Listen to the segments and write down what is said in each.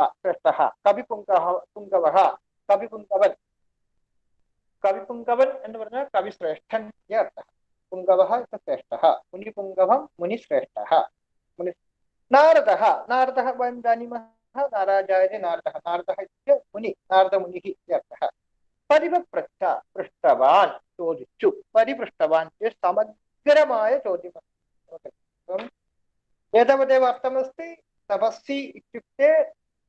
श्रेष्ठः पुङ्गवः कविपुङ्गवन् कविपुङ्गवन् എന്ന് പറഞ്ഞാൽ കവിശ്രേഷ്ഠൻ അർത്ഥः पुङ्गवः श्रेष्ठः मुनिपुङ्गवं मुनिश्रेष्ठः मुनि नारदः नारदः वयं जानीमः नाराजायते नारदः नारदः इत्युक्ते मुनि नारदमुनिः अर्थः परिवप्रच्छ पृष्टवान् ചോദിച്ചു പരിപൃഷ്ടവാൻ സമഗ്രമായ ചോദ്യം एतावदेव अर्थमस्ति तपस्वी इत्युक्ते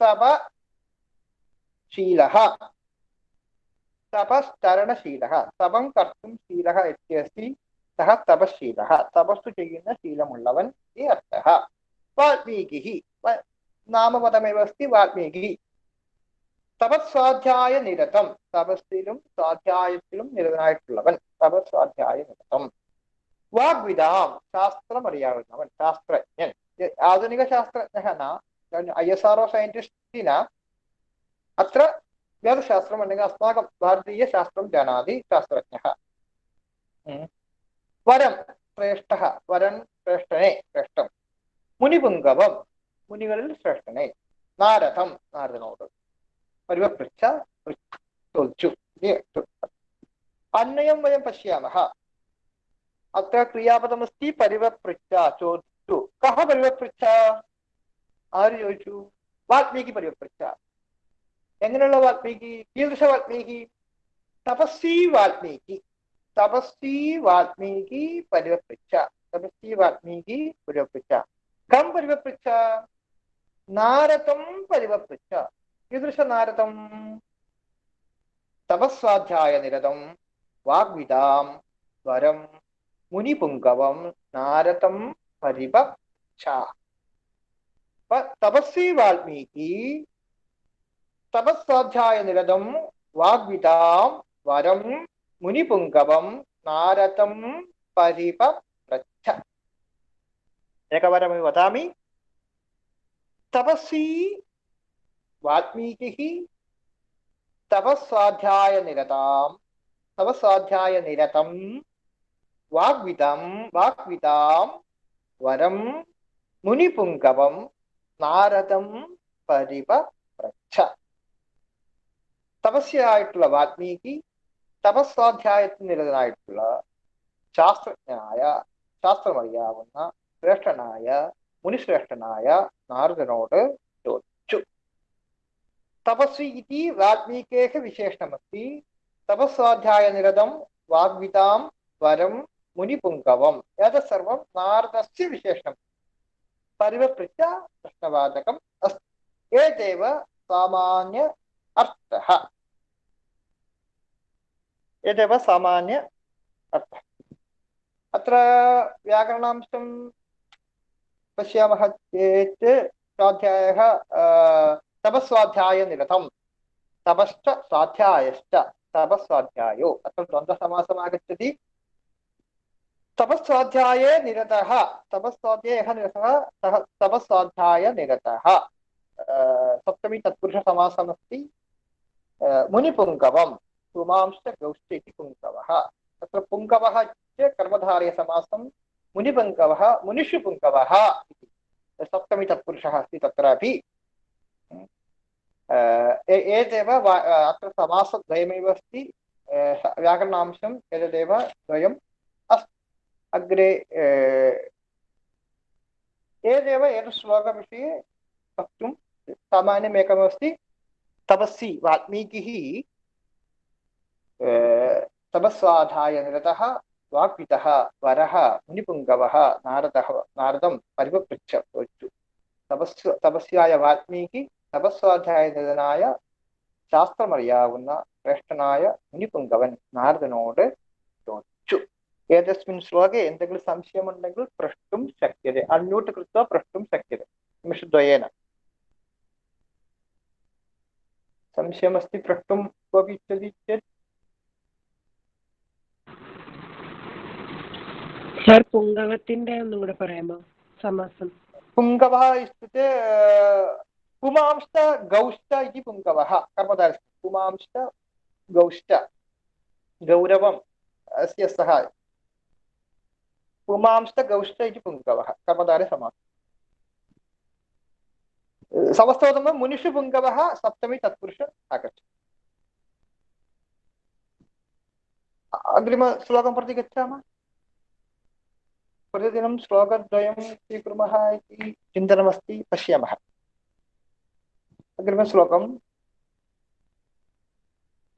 तपशीलः तपश्चरणशीलः तपं कर्तुं शीलः इत्यस्ति सः तपशीलः तपस्सु ചെയ്യുന്ന ശീലമുള്ളവൻ ഈ അർത്ഥः വാൽമീകിः നാമപദമേव अस्ति വാൽമീകിः തപസ്വാധ്യായ നിരതം തപസ്സിലും സ്വാധ്യായത്തിലും നിരതനായിട്ടുള്ളവൻ തപസ്വാധ്യായ നിരതം വാഗ്വിദാം ശാസ്ത്രം അറിയാവുന്നവൻ ശാസ്ത്രജ്ഞൻ ആധുനിക ശാസ്ത്രജ്ഞः न ISRO സയന്റിസ്റ്റ് न अत्र वेदशास्त्रम् അല്ലെങ്കിൽ अस्माकं भारतीयशास्त्रं जानाति शास्त्रज्ञः वरं श्रेष्ठः वरं श्रेष्ठने श्रेष्ठं मुनिपुङ्गवं मुनिകളിൽ ശ്രേഷ്ഠനെ നാരദം നാരദനോട് പരിവപൃച്ഛ ചോദിച്ചു अन्यं वयं पश्यामः अत्र क्रियापदमस्ति परिवपृच्छ ചോദിച്ചു कः परिवपृच्छ ആര് ചോദിച്ചു വാൽമീകി പരിവപൃച്ഛ എങ്ങനെയുള്ള വാൽമീകി കീദൃശ വാൽമീകി തപസ്വി വാൽമീകി പരിവപൃച്ഛ തപസ്വി വാൽമീകി പരിവപൃച്ഛ കം പരിവപൃച്ഛ നാരദം പരിവപൃച്ഛ കീദൃശ നാരദം തപസ്വാധ്യായ നിരതം വാഗ്വിദാം വരം മുനിപുംഗവം നാരദം പരിവപൃച്ഛ തപസ്വി വാൽമീകി तपस्वाध्याय निरतं वाग्विदां वरं मुनिपुङ्गवं नारदं परिवपृच्छ एकवारं वदामि तपस्वी वाल्मीकिः तपस्वाध्याय निरतं वाग्विदां वरं मुनिपुङ्गवं नारदं परिवपृच्छ തപസ്യായിട്ടുള്ള വാൽമീകി തപസ്വാധ്യായത്തിന് നിരതനായിട്ടുള്ള ശാസ്ത്രജ്ഞനായ ശാസ്ത്രമറിയാവുന്ന ശ്രേഷ്ഠനായ മുനിശ്രേഷ്ഠനായ നാരദനോട് ചോദിച്ചു തപസ്വി ഇതി വാൽമീകേഹ വിശേഷണമസ്തി തപസ്വാധ്യായ നിരതം വാഗ്വിതാം വരം മുനിപുംഗവം ഏതത് സർവം നാരദസ്യ വിശേഷണം പരിവപൃച്ഛ പ്രശ്നവാചകം അസ്തി ഏതേവ സാമാന്യ अर्थः एतदेव सामान्य अर्थः अत्र व्याकरणांशं पश्यामः चेत् स्वाध्यायः तपस्वाध्यायनिरतं तपश्च स्वाध्यायश्च तपस्वाध्यायो अत्र द्वन्द्वसमासम् आगच्छति तपस्वाध्याये निरतः तपस्वाध्यायनिरतः सप्तमी तत्पुरुष समासमस्ति मुनिपुङ्गवं पुमांश्च गौश्च इति पुङ्गवः तत्र पुङ्गवः इत्युक्ते कर्मधारयसमासं मुनिपुङ्गवः मुनिषु पुङ्गवः इति सप्तमी तत्पुरुषः अस्ति तत्रापि एतेव अत्र समासद्वयमेव अस्ति व्याकरणांशम् एतदेव द्वयम् अस्ति अग्रे एतेव एतत् श्लोकविषये वक्तुं सामान्यमेकमस्ति तपस्वी वाल्मीकिः तपस्वाध्याय निरतः वाग्विदः वरः मुनिपुङ्गवः नारदं परिवपृच्छ तपस्याय वाल्मीकि तपस्वाध्याय निरतनाय ശാസ്ത്രമറിയാവുന്ന ശ്രേഷ്ഠനായ മുനിപുംഗവൻ നാരദനോട് ചോദിച്ചു ഏതസ്മിन् ശ്ലോके എന്തെങ്കിലും സംശയമുണ്ടെങ്കിൽ പ്രഷ്ടും ശക്യते അൺമ്യൂട്ട് कृत्वा प्रष्टुं शक्यते निमिषद्वयेन संशयमस्ति प्रष्टुं कोऽपि इच्छति चेत् सर पुङ्गवतिന്റെ ഒന്നും കൂടെ പറയാമോ സമാസം पुङ्गवः इत्युक्ते पुमांश्च गौश्च इति पुङ्गवः कर्मधारः पुमांश्च गौश्च गौरवम् अस्य सः पुमांश्च गौश्च इति पुङ्गवः कर्मधारे समासः समस्तोदम मुनिषु पुङ्गवः सप्तमी तत्पुरुष आगच्छति। अग्रिमश्लोकं प्रति गच्छामः। प्रतिदिनं श्लोकद्वयं स्वीकुर्मः इति चिन्तनमस्ति, पश्यामः। अग्रिमश्लोकं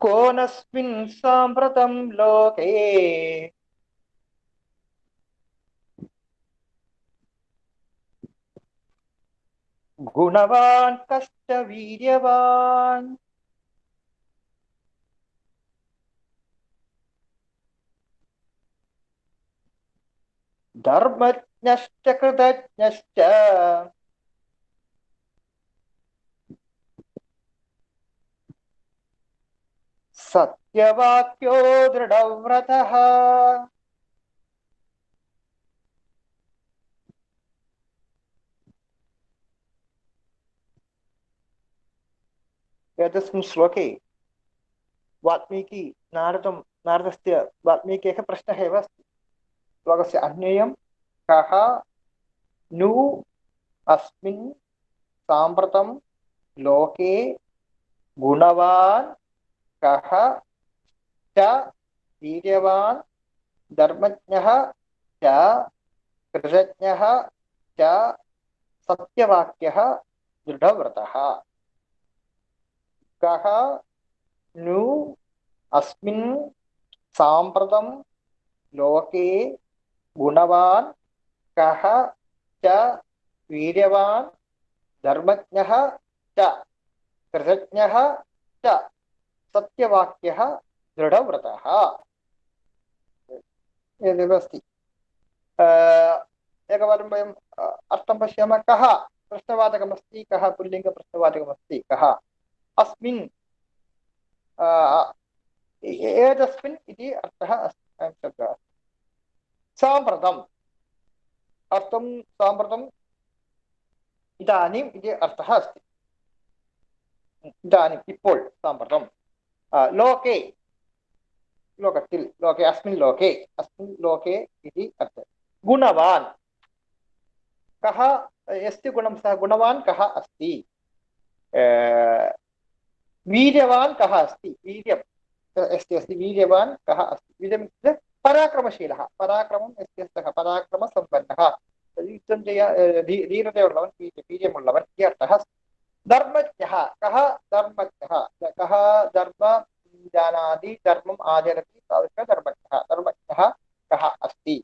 कोनस्मिन् साम्प्रतं लोके गुणवान् कश्च वीर्यवान् धर्मज्ञश्च कृतज्ञश्च सत्यवाक्यो दृढव्रतः। एतस्मिन् श्लोके वाल्मीकि नारदस्य वाल्मीकेः प्रश्नः एव अस्ति। श्लोकस्य अन्वयं कः नु अस्मिन् साम्प्रतं लोके गुणवान् कः च वीर्यवान् धर्मज्ञः च कृतज्ञः च सत्यवाक्यः दृढव्रतः। कः नु अस्मिन् साम्प्रतं लोके गुणवान् कः च वीर्यवान् धर्मज्ञः च कृतज्ञः च सत्यवाक्यः दृढव्रतः। एतदेव अस्ति। एकवारं वयम् अर्थं पश्यामः। कः प्रश्नवाचकमस्ति, कः पुल्लिङ्गप्रश्नवाचकमस्ति, कः अस्मिन् एतस्मिन् इति अर्थः अस्ति। शब्दः साम्प्रतम् अर्थं साम्प्रतम् इदानीम् इति अर्थः अस्ति। इदानीम् इप्पोळ् साम्प्रतं लोके लोकत्तिल् लोके अस्मिन् लोके इति अर्थः। गुणवान् कः यस्य गुणं सः गुणवान् कः अस्ति। वीर्यवान् कः अस्ति, वीर्यम् अस्ति वीर्यवान् कः अस्ति। वीर्यम् इत्युक्ते पराक्रमशीलः, पराक्रमं यस्य सः पराक्रमसम्पन्नः, युद्धं धीरतयुള്ളവൻ, वीर्यमुള്ളവൻ इति अर्थः अस्ति। धर्मज्ञः कः, धर्मज्ञः कः धर्मं जानाति, धर्मम् आचरति, तादृशः धर्मज्ञः कः अस्ति।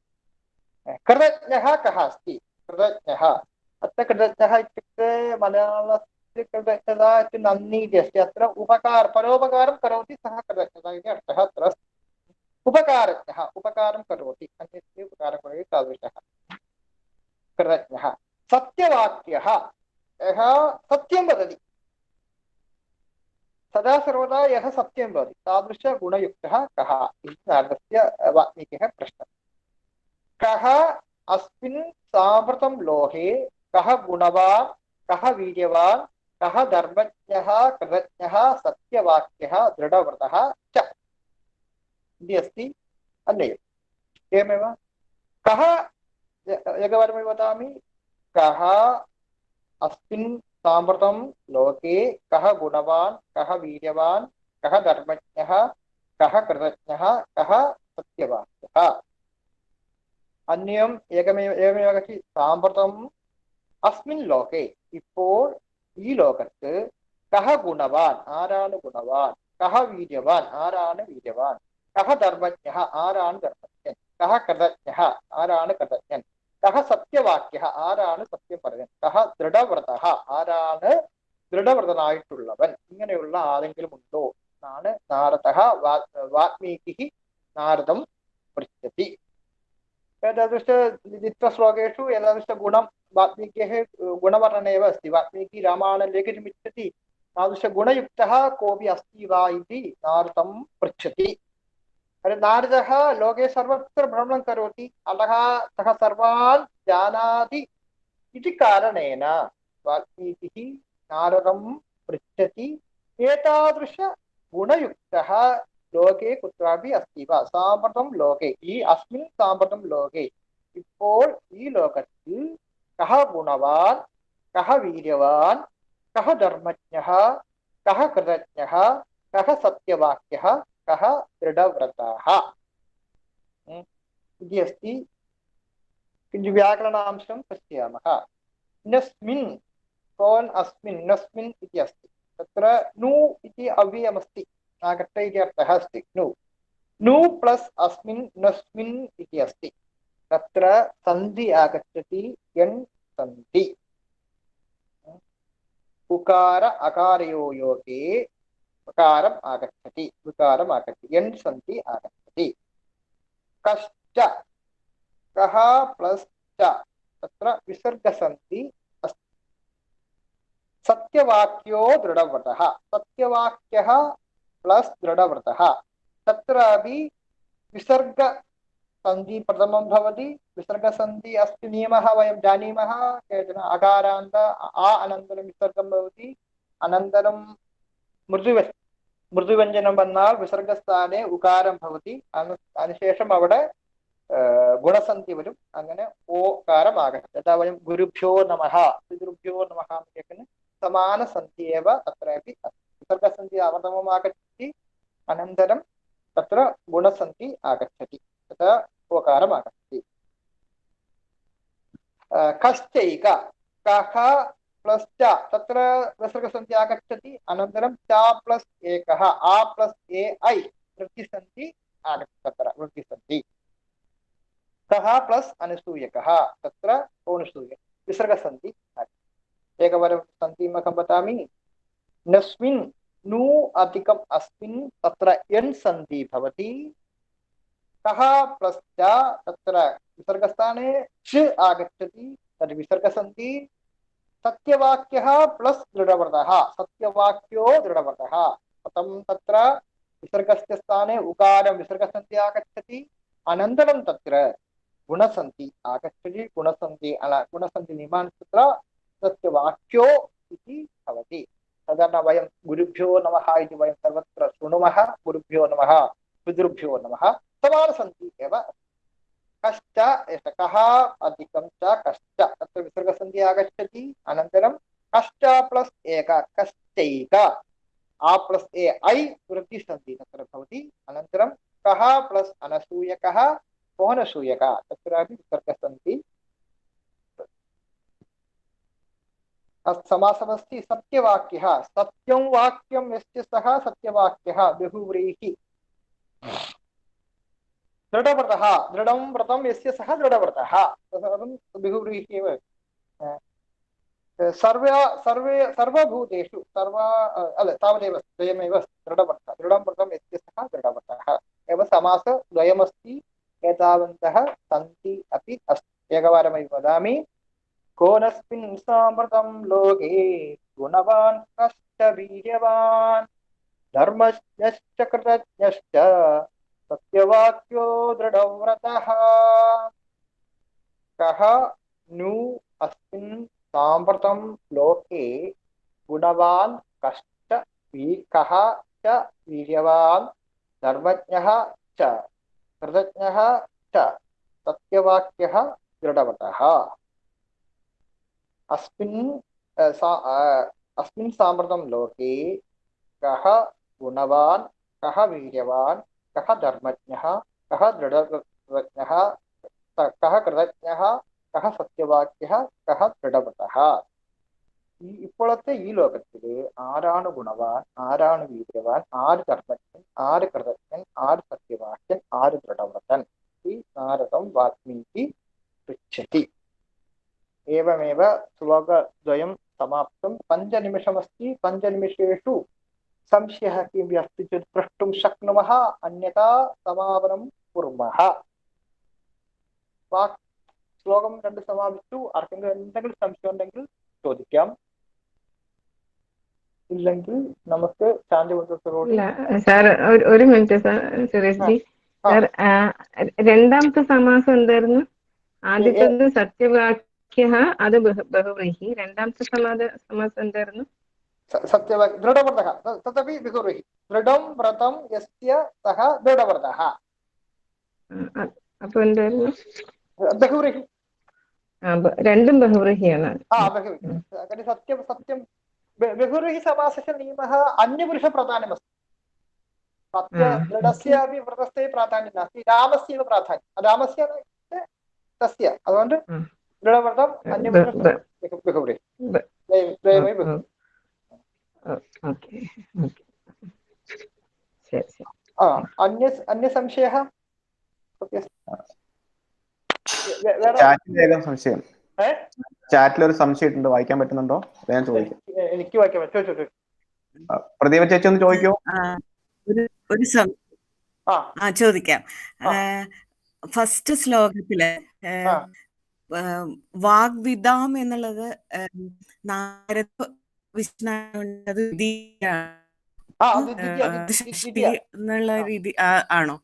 कृतज्ञः कः अस्ति, कृतज्ञः अत्र कृतज्ञः इत्युक्ते मलयाळस्य कृतज्ञता इति नन्दी इति अस्ति। अत्र परोपकारं करोति सः कृतज्ञता इति अर्थः अत्र अस्ति। उपकारज्ञः उपकारं करोति, अन्यस्य उपकारं करोति, तादृशः कृतज्ञः। सत्यवाक्यः यः सत्यं वदति, सदा सर्वदा यः सत्यं वदति, तादृशगुणयुक्तः कः इति नारदस्य वाल्मीकेः प्रश्नः। कः अस्मिन् साम्प्रतं लोके कः गुणवान् कः वीर्यवान् कः धर्मज्ञः कृतज्ञः सत्यवाक्यः दृढव्रतः च इति अस्ति अन्वयम्। एवमेव कः एकवारं वदामि। कः अस्मिन् साम्प्रतं लोके कः गुणवान् कः वीर्यवान् कः धर्मज्ञः कः कृतज्ञः कः सत्यवाक्यः। अन्यम् एवमेव साम्प्रतं अस्मिन् लोके ഇപ്പോൾ ഈ ലോകത്ത് കഹ ഗുണവാൻ ആരാണ് ഗുണവാൻ, കഹ വീര്യവാൻ ആരാണ് വീര്യവാൻ, കഹ ധർമ്മജ്ഞ ആരാണ് ധർമ്മജ്ഞൻ, കഹ കൃതജ്ഞ ആരാണ് കൃതജ്ഞൻ, കഹ സത്യവാക്യ ആരാണ് സത്യം പറഞ്ഞൻ, കഹ ദൃഢവ്രത ആരാണ് ദൃഢവ്രതനായിട്ടുള്ളവൻ. ഇങ്ങനെയുള്ള ആരെങ്കിലും ഉണ്ടോ എന്നാണ് വാൽമീകി നാരദം പൃച്ഛതി. एतादृशश्लोकेषु एतादृशगुणं वाल्मीकेः गुणवर्णने एव अस्ति। वाल्मीकि रामायणं लेखितुमिच्छति, तादृशगुणयुक्तः कोऽपि अस्ति वा इति नारदं पृच्छति। नारदः लोके सर्वत्र भ्रमणं करोति, अतः सः सर्वान् जानाति इति कारणेन वाल्मीकिः नारदं पृच्छति, एतादृशगुणयुक्तः लोके कुत्रापि अस्ति वा, साम्प्रतं लोके ഈ अस्मिन् साम्प्रतं लोके ഇപ്പോൾ ഈ ലോകത്തിൽ കഹ ഗുണവാൻ കഹ വീര്യവാൻ कः धर्मज्ञः, कः कृतज्ञः, कः सत्यवाक्यः, कः दृढव्रतः इति अस्ति। किञ्चित् व्याकरणांशं पश्यामः। नस्मिन् कोन् अस्मिन् नस्मिन् इति अस्ति। तत्र नु इति अव्ययमस्ति, नागट्ट इति अर्थः अस्ति। नु प्लस् अस्मिन् नस्मिन् इति अस्ति। तत्र सन्धि आगच्छति, यन् सन्धि। उकार अकारयो योगे उकारम् आगच्छति, उकारम् आगच्छति, यन् सन्धि आगच्छति। कश्च कः प्लस् च, तत्र विसर्गसन्धि अस्ति। सत्यवाक्यो दृढव्रतः, सत्यवाक्यः प्लस् दृढव्रतः, तत्रापि विसर्गसन्धि प्रथमं भवति। विसर्गसन्धि अस्ति नियमः वयं जानीमः। केचन अकारान्त आ अनन्तरं विसर्गं भवति, अनन्तरं मृदुव्यञ्जनं वन्नाल् विसर्गस्थाने उकारं भवति, अनुशेषम् अवडे गुणसन्धि वരും. അങ്ങനെ ഓകാരം ആഗച്ഛति. तथा वयं गुरुभ्यो नमः, गुरुभ्यो नमः इत्यनेन समानसन्धि एव तत्रापि अस्ति. विसर्गसन्धि प्रथमम् आगच्छति, अनन्तरं तत्र गुणसन्धि आगच्छति, तथा ओकारम् आगच्छति. कश्चैक कः प्लस् च, तत्र विसर्गसन्धि आगच्छति, अनन्तरं च प्लस् एकः आ प्लस् ए ऐ वृद्धिसन्धि आगच्छति. तत्र वृद्धिसन्धि. कः प्लस् अनुसूयकः, तत्र अनुसूय विसर्गसन्धि. एकवारं सन्धिमखं वदामि. नस्मिन् नु अधिकम् अस्मिन्, तत्र यन् सन्धि भवति. कः प्लस् च, तत्र विसर्गस्थाने च आगच्छति, तद् विसर्गसन्धि. सत्यवाक्यः प्लस् दृढव्रतः, सत्यवाक्यो दृढव्रतः. कथं तत्र विसर्गस्य स्थाने उकारं विसर्गसन्धि आगच्छति, अनन्तरं तत्र गुणसन्धि आगच्छति. गुणसन्धि नियमान् तत्र सत्यवाक्यो इति भवति. साधारणं वयं गुरुभ्यो नमः इति वयं सर्वत्र शृणुमः. गुरुभ्यो नमः, पितृभ्यो नमः, समानसन्धि एव. कश्च कः अधिकं च कश्च, तत्र विसर्गसन्धि आगच्छति, अनन्तरं कश्च प्लस् एक कश्चैक आ प्लस् ए ऐ वृद्धिसन्धि तत्र भवति. अनन्तरं कः प्लस् अनसूयकः कोनसूयक, तत्रापि विसर्गसन्धि. समासमस्ति. सत्यवाक्यः, सत्यं वाक्यं यस्य सः सत्यवाक्यः बहुव्रीहि. दृढव्रतः, दृढं व्रतं यस्य सः दृढव्रतः, बहुव्रीहि एव. सर्वभूतेषु तावदेव द्वयमेव दृढव्रतः. दृढं व्रतं यस्य सः दृढव्रतः एव समासद्वयमस्ति. एतावन्तः सन्ति अपि अस्ति. एकवारमेव वदामि. कोनस्मिन् साम्प्रतं लोके गुणवान् कश्च वीर्यवान्, धर्मज्ञश्च कृतज्ञश्च सत्यवाक्यो दृढव्रतः. कः नु अस्मिन् साम्प्रतं लोके गुणवान् कश्च कः च वीर्यवान्, धर्मज्ञः च कृतज्ञः च सत्यवाक्यः दृढव्रतः. अस्मिन् साम्प्रतं लोके कः गुणवान्, कः वीर्यवान्, कः धर्मज्ञः, कः दृढव्रतः, कः कृतज्ञः, कः सत्यवाक्यः, कः दृढव्रतः. ഇപ്പോഴത്തെ ഈ ലോകത്തിൽ ആരാണ് ഗുണവാൻ, ആരാണ് വീര്യവാൻ, ആര് ധർമ്മജ്ഞൻ, ആര് കൃതജ്ഞൻ, ആര് സത്യവാക്യൻ, ആര് ദൃഢവ്രതൻ. ഈ നാരദം വാൽമീകി പൃച്ഛതി. एवमेव श्लोकद्वयं समाप्तं. 5 निमिषमस्ति. 5 निमिषेषु संशयः किमपि अस्ति चेत् प्रष्टुं शक्नुमः, अन्यथा समापनं कुर्मः. ശ്ലോകം 2 സമാപിച്ചു. ആർക്കെങ്കിലും എന്തെങ്കിലും സംശയം ഉണ്ടെങ്കിൽ ചോദിക്കാം. ഇല്ലെങ്കിൽ നമുക്ക് ശാന്തിപുത്രത്തോട്. സാർ ഒരു മിനിറ്റ് സുരേഷ് ജി. സാർ രണ്ടാമത്തെ സമാസം എന്തായിരുന്നു? ആദ്യത്തേത് സത്യവാക്യഃ, അത് ബഹുവ്രീഹി. രണ്ടാമത്തെ സമാസം എന്തായിരുന്നു? സത്യവാക്യ ദൃഢവ്രതഃ, തദപി ബഹുവ്രീഹി. ദൃഢം വ്രതം യസ്യ സഹ ദൃഢവ്രതഃ. അപ്പൊ എന്തായിരുന്നു? ബഹുവ്രീഹി. രണ്ടും ബഹുവ്രീഹിയാണ്. സത്യം സത്യം बहुव्रीहि समासस्य नियमः अन्यपुरुषप्राधान्यमस्ति। तस्य दृढस्यापि व्रतस्य प्राधान्यं नास्ति, रामस्य एव प्राधान्यं। रामस्य इत्युक्ते तस्य, അതുകൊണ്ട് ദൃഢവ്രതം അന്യപുരുഷ ബഹുവ്രീഹി ദ്വയമേ ബഹുവ്രീഹി. अन्यसंशयः ചാറ്റിൽ ഒരു സംശയം ഇട്ടുണ്ട്, വായിക്കാൻ പറ്റുന്നുണ്ടോ? ഞാൻ ചോദിക്കാം. എനിക്ക് വായിക്കാൻ പറ്റുമോ? പ്രദീപ ചേച്ചി ഒന്ന് ചോദിക്കോ. ചോദിക്കാം. ഫസ്റ്റ് ശ്ലോകത്തില് വാഗ്വിദാം എന്നുള്ളത് എന്നുള്ള രീതി ആണോ?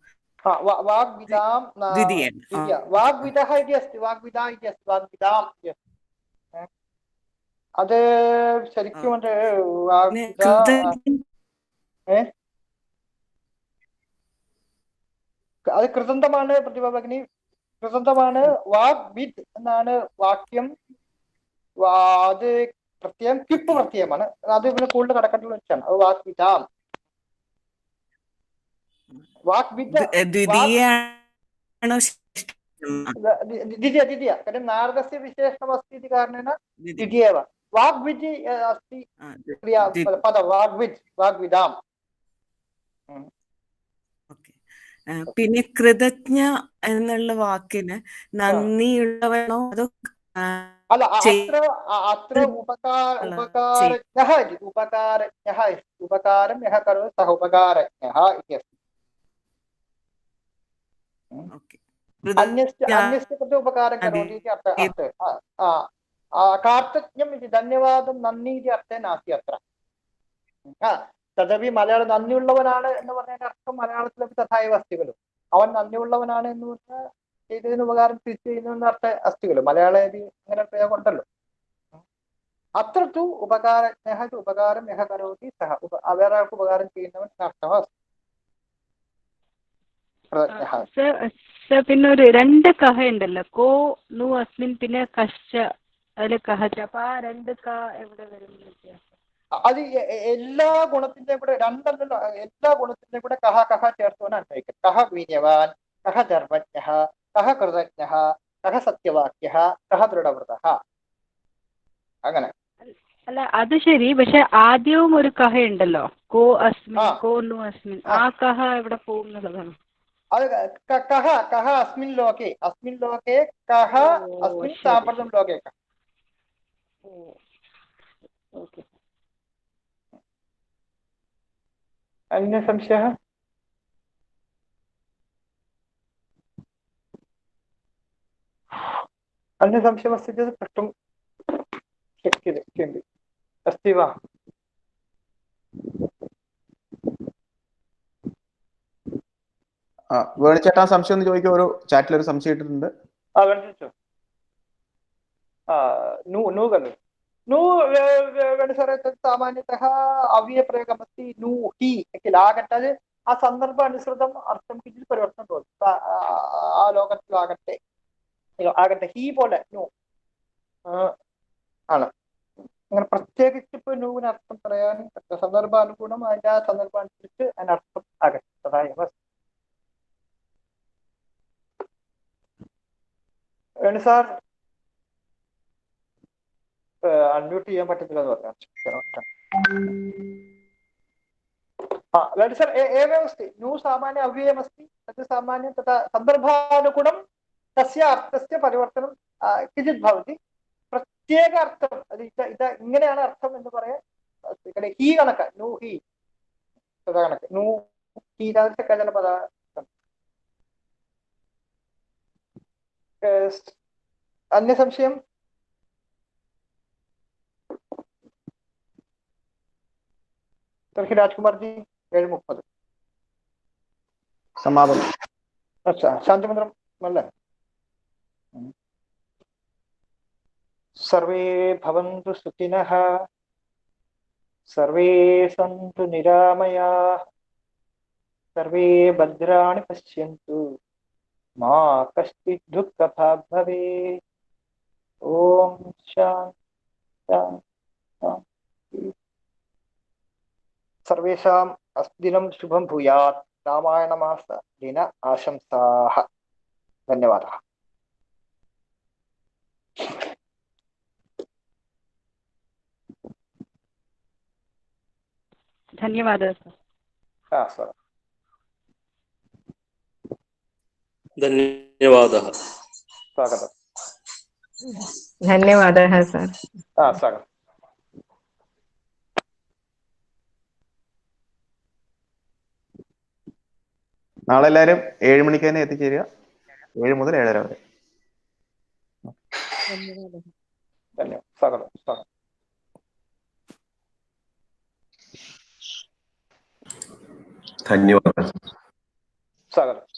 അത് ശരിക്കും അത് കൃതന്തമാണ് പ്രതിഭ ഭഗിനി, കൃതന്തമാണ്. വാഗ്വിദ് എന്നാണ് വാക്യം. അത് പ്രത്യയം ക്വിപ്പ് പ്രത്യയമാണ്. അത് പിന്നെ കൂടുതൽ കടക്കട്ടുള്ള വെച്ചാണ്. അത് വാഗ്വിദാം. द्वितीय कारण नारदस्य विशेषणमस्ति इति कारणेन द्वितीय एव. वाग्विद् अस्ति क्रिया पद वाग्विद् वाग्विदाम्. പിന്നെ കൃതജ്ഞ എന്നുള്ള വാക്കിന് നന്ദിയുള്ളവനോ അതോ അല്ല, അത്ര ഉപകാരജ്ഞഃ ഇതി. ഉപകാരജ്ഞഃ ഉപകാരം യഃ കരോതി സഃ ഉപകാരജ്ഞഃ ഇതി अस्ति. अन्यस्य कृते उपकारं करोति इति अर्थः. कार्तज्ञम् इति धन्यवादं नन्दी इति अर्थे नास्ति अत्र. തദപി മലയാളം നന്ദിയുള്ളവനാണ് എന്ന് പറഞ്ഞതിന്റെ അർത്ഥം മലയാളത്തിലൊക്കെ തഥാ എവ अस्ति खलु. അവൻ നന്ദിയുള്ളവനാണ് എന്ന് പറഞ്ഞാൽ ചെയ്തതിന് ഉപകാരം തിരിച്ചു ചെയ്യുന്ന അർത്ഥം अस्ति खलु. മലയാളത്തിൽ അങ്ങനെ പ്രയോഗം ഉണ്ടല്ലോ. അത്ര തു ഉപകാരജ്ഞഃ ഉപകാരം യഃ കരോതി സഃ വേറെ ആൾക്ക് ഉപകാരം ചെയ്യുന്നവൻ അർത്ഥം अस्ति. പിന്നെ ഒരു രണ്ട് കഹ ഉണ്ടല്ലോ, കോ നു അസ്മിൻ പിന്നെ കശ്ച അതില് കഹ. അപ്പൊ ആ രണ്ട് ക എവിടെ വരും? അത് എല്ലാ ഗുണത്തിന്റെയും കൂടെ രണ്ടല്ലോ, എല്ലാ ഗുണത്തിന്റെയും കൂടെ കഹ കഹ ചേർത്തുകൊണ്ട് അന്വയിക്കും. കഹ വീര്യവാൻ, കഹ ധർമ്മജ്ഞഃ, കഹ കൃതജ്ഞഃ, കഹ സത്യവാക്യഃ, കഹ ദൃഢവ്രതഃ. അങ്ങനെ. അല്ല അത് ശരി, പക്ഷെ ആദ്യവും ഒരു കഹ ഉണ്ടല്ലോ, കോ അസ്മിൻ കോ നു അസ്മിൻ. ആ കഹ എവിടെ പോകുന്നതാണ്? അത് കഹ കഹ അസ്മിൻ ലോകെ, അസ്മിൻ ലോകെ കഹ അസ്മിൻ സാമ്പ്രതം ലോകെ. अन्य संशयः? अन्य संशयमस्ति चेत् प्रष्टुं शक्यते. किमपि अस्ति वा? വേണിച്ചേട്ടാ സംശയം ഒന്ന് ചോദിക്കോ. ഒരു ചാറ്റിൽ ഒരു സംശയം ഇട്ടിട്ടുണ്ട്. വേണിച്ചോ नु खलु. नु वेणुसरे तत् सामान्यतः अव्ययप्रयोगमस्ति. नु हि किल आगच्छति. ആ സന്ദർഭാനുസൃതം അർത്ഥം കിഞ്ചിത് പരിവർത്തനം തോന്നും. ആ ലോകത്തിൽ ആകട്ടെ ഹി പോലെ നു ആണ്. അങ്ങനെ പ്രത്യേകിച്ച് ഇപ്പൊ നൂവിന് അർത്ഥം പറയാൻ സന്ദർഭാനുഗുണം അതിന്റെ ആ സന്ദർഭാനുസരിച്ച് അതിനർത്ഥം ആകട്ടെ. അതായത് വേണു സാർ അൺമ്യൂട്ട് ചെയ്യാൻ പറ്റത്തില്ല എന്ന് പറയാം. सर एवमेव अस्ति. नु सामान्य अव्ययमस्ति. तत् सामान्यं तथा सन्दर्भानुगुणं तस्य अर्थस्य परिवर्तनं किञ्चित् भवति. प्रत्येक अर्थं ഇങ്ങനെയാണ് അർത്ഥം എന്ന് പറയാൻ ഹി കണക്ക് നു ഹി തഥാ കണക്ക് നു ഹി കചന പദ. अन्य संशयं? तर्हि राजकुमार जी 7:30 समापनम्. अच्छा शान्तिमन्त्रम् अल्ल. सर्वे भवन्तु सुखिनः, सर्वे सन्तु निरामयाः, सर्वे भद्राणि पश्यन्तु, मा कश्चित् दुःखभाग् भवेत्. ओम शान्ति शान्ति शान्ति. सर्वेषाम् दिनं शुभं भूयात्। रामायणमास दिन आशंसाः। धन्यवादः। धन्यवादः सर। धन्यवादः। स्वागतम्। धन्यवादः सर। स्वागतम्। നാളെ എല്ലാവരും 7 മണിക്ക് തന്നെ എത്തിച്ചേരുക. 7 മുതൽ 7:30 വരെ. ധന്യവാദം. स्वागतम्।